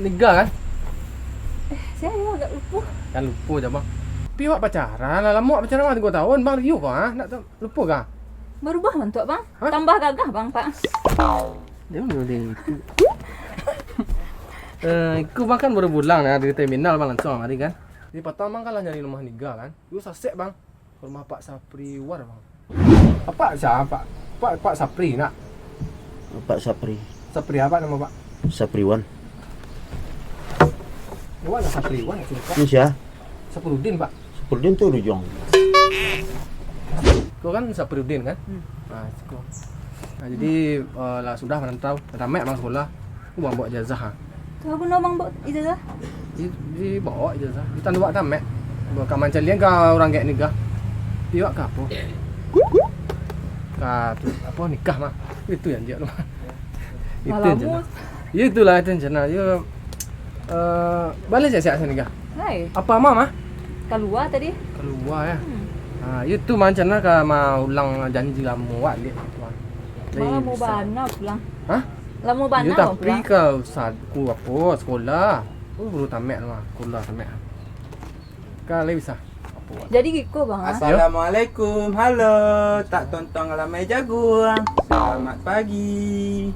nikah kan? Saya agak lupa. Kan lupa je bang. Tapi awak pacaran lah lama pacaran bang 3 tahun bang riu kau nak lupa kah? Berubah mantuk bang. Hah? Tambah gagah bang pak. Dia boleh itu. Aku bang kan baru pulang dari terminal bang langsung hari kan. Jadi patah bang kan lah nyari rumah nikah kan. Aku sasek bang. Rumah Pak Sapri war bang. Apa siapa? Pak Sapri nak. Pak Sapri. Sapri apa nama Pak? Sapriwan. Gua nak Sapriwan nak suka. Ini siapa? Saprudin Pak. Sapriwan tu Rujong. Kau kan Saprudin kan? Nah, itu. Nah, jadi lah sudah merantau. Tamat bang sekolah. Aku bawa ijazah. Kau guna bang buat ijazah? Di bawa ijazah. Di tandu buat tamat. Bukan macam liang kau orang kayak nikah. Dia buat apa? Apa nikah mah. Itu yang dia mah. Itu je. Ya itulah itu jenak. Ya balik siap sana nikah. Hai. Apa mah? Keluar tadi. Keluar ya. Itu macam mana kalau mau ulang janji kamu buat dia tuan. Malah mau bana pulang. Hah? Lah mau bana Ya tapi pulang. kau saku apa sekolah. Baru tamat mah. Sekolah tamat. Kalau bisa. Apa buat? Jadi gitu bang. Assalamualaikum. Halo, tak tonton Ramai Jagung. Selamat pagi.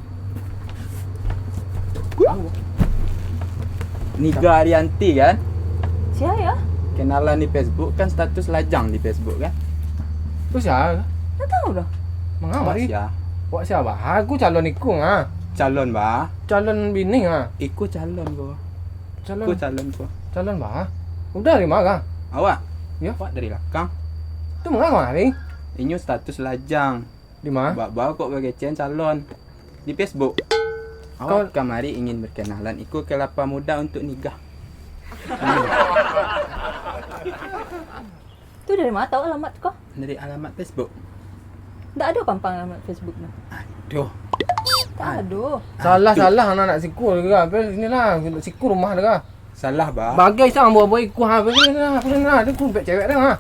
Niga Arianti kan? Siapa ya? Kenalan di Facebook kan, status lajang di Facebook kan? Tu siapa? Tak tahu dah. Mengawari. Ya. Buat siapa? Aku calon ikut ah. Calon bah. Calon bini ah. Ikut calon ko. Calon. Ikut calon ko. Calon bah. Udah dari mana? Awak? Ya. Awak dari belakang. Tu mengawari. Ini status lajang. Di mana? Bawa kok bagaian calon di Facebook. Awak kemari ingin berkenalan, ikut kelapa muda untuk nikah. Tu dari mana tahu alamat kau? Dari alamat Facebook. Tak ada pampang alamat Facebook nah. Aduh. Tak ada. Salah anak siku juga. Apa inilah siku rumah dah. Salah bah. Bagai sang buat ikut ha begini lah. Aku nak dia ku cewek dah ha.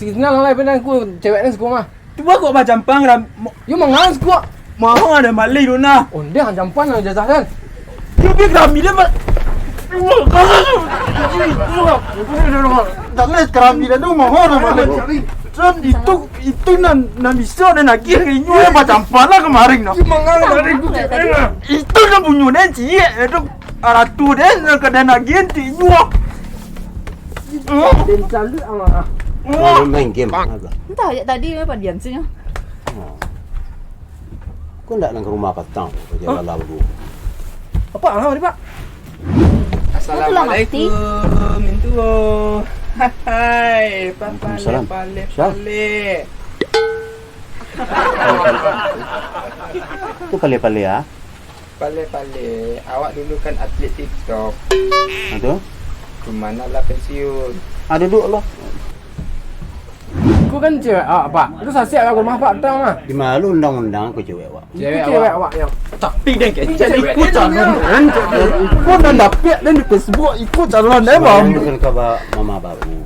Signal lah benar ku cewek ni siku mah. Cuba kok macam pang ram. You mengang siku. Mau ada malay tu na. Onde han jampan lah jazah kan. You big ram dia mak. Dale kerambilan tu mahal mana? Sam itu na misal dan lagi inyo ya macam mana kemarin no. Mengang dari ku Itu na bunyo na cie itu aratu den kada nagian ti inyo. dan calu ama. Main game. Entah ya tadi apa diam sih. Kau nak ke rumah petang jalan lalu. Apa lah ni Pak? Assalamualaikum. Mintu. Hai, papa Waalaikumsalam. pale. Tu pale-pale ya. Pale. Awak dulu kan atlet TikTok. Aduh. Cuma nak pensiun. Ada duduk lah. Ku kan cewek Pak. Itu sasiak kat rumah Pak tahu mah. Di malu undang-undang aku cewek awak. Cewek awak yang Tapi dia kecil. Ikut calon kan. Ikut dan dapat dan di Facebook ikut calon dia bang. Bukan kaba mama baru.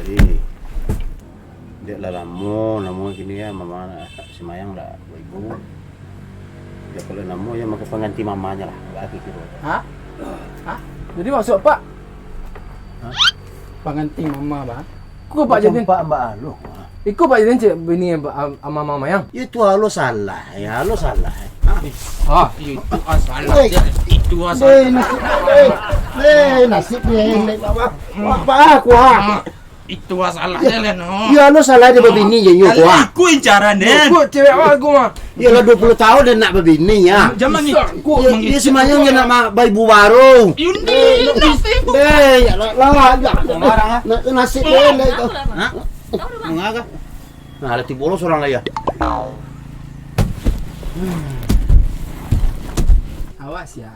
Jadi dia lah namu gini ya mama semayang lah ibu. Ya kalau namu ya maka pengganti mamanya lah. Lagi gitu. Hah? jadi maksud Pak. Pengantin mama bah. Ku Pak jadi Pak Mbak Alo. ikut Pak jadi cik bini ama mama yang. Itu halo salah ya halo salah. Itu salah. Itu Nasib ni apa aku ha. Itu salah dia no. Ya halo salah dia berbini je yuk ha. Aku incaran dia. Ku cewek awak aku mah. Ya lah 20 tahun dia nak berbini ya. Zaman ni. Dia semayang dia nak ibu baru. Yundi. Ya lah nasib dia itu. Ha? Mengaga. Nah, ada bolos orang lah ya. Awas ya.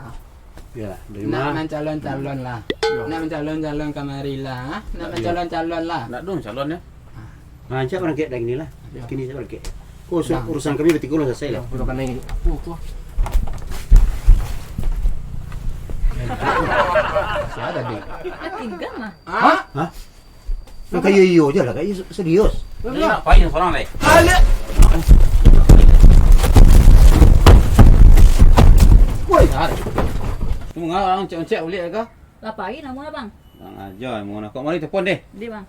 Ya, dari Nak mana? mencalon-calon lah. Nak mencalon-calon kamari lah. Nak mencalon-calon lah. Nak dong calon ya. Macam orang kayak gini lah. Kini saya orang kayak. Oh, urusan kami berarti kalau selesai lah. Bukan ini. Aku. Siapa tadi? Tinggal mah. Hah? Nak kayak iyo je lah, kayak serius. Ini ngapain seorang lagi? besar. Tunggu orang cek boleh ke? Lapain namun bang. Bang ajar mau nak kau mari telefon deh. Dia bang.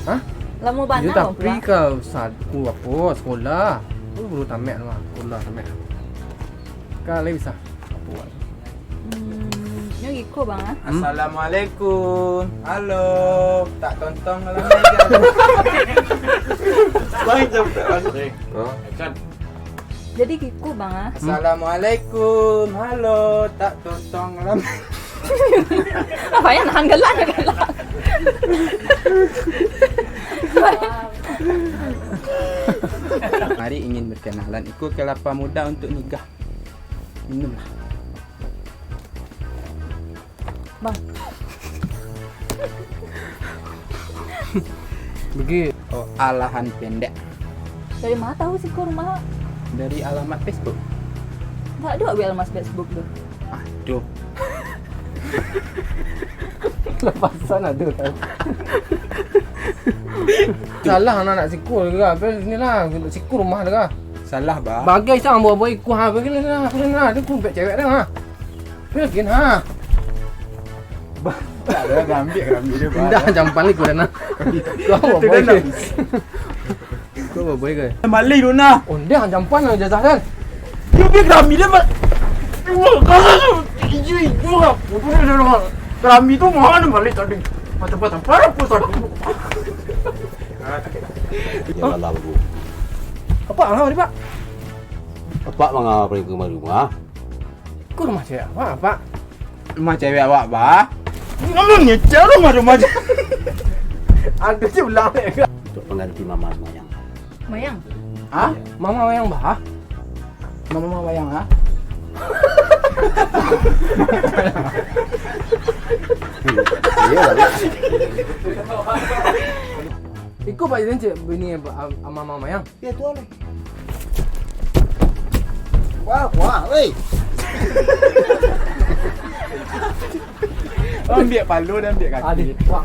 Hah? Lama Dia banyak tak bang. pergi ke saku apa sekolah. Aku baru tamat lah. Sekolah tamat. Kali bisa. Apa buat? Yang ikut bang ah. Assalamualaikum. Halo. Tak tontong lah meja. Baik sampai balik. Kan. Jadi ikut bang ah. Assalamualaikum. Halo. Tak tontong lah. Apa yang nahan gelang gelang. Mari ingin berkenalan. Ikut kelapa muda untuk nikah. Minumlah. Bang. Pergi. Oh, alahan pendek. Dari mana tahu sih kau rumah? Dari alamat Facebook. Tak ada alamat Facebook tu. Aduh. Lepasan ada tau. Salah anak sikur juga. Sini lah. Sikur rumah dia lah. Salah bah. Bagai sang buat-buat ikut ha. Begini lah. Dia kumpet cewek dia ha. Begini ha. Tak ada ambil dia bah. Dah jampan ni kau dah nak. Kau buat boy ke? Kau buat boy ke? Balik tu nah. Oh dia jampan lah jazah kan. Dia pergi kerami dia bah. Kerami tu mana balik tadi. Mata-mata parah pun tadi. Ya Allah bu. Apa lah ni pak? Apa mengapa pergi ke rumah? Kau rumah cewek apa? Rumah cewek awak bah. Ngomong nyecer rumah je. Ada je ulang ke? Untuk pengganti mama semayang. Mayang. Hah? Mama yang bah. Mama wayang ah. Iya lah. Ikut pak jadi cik bini mama yang. Ya tuan. Wah, weh. Ambil palu dan ambil kaki. Adik. Wah.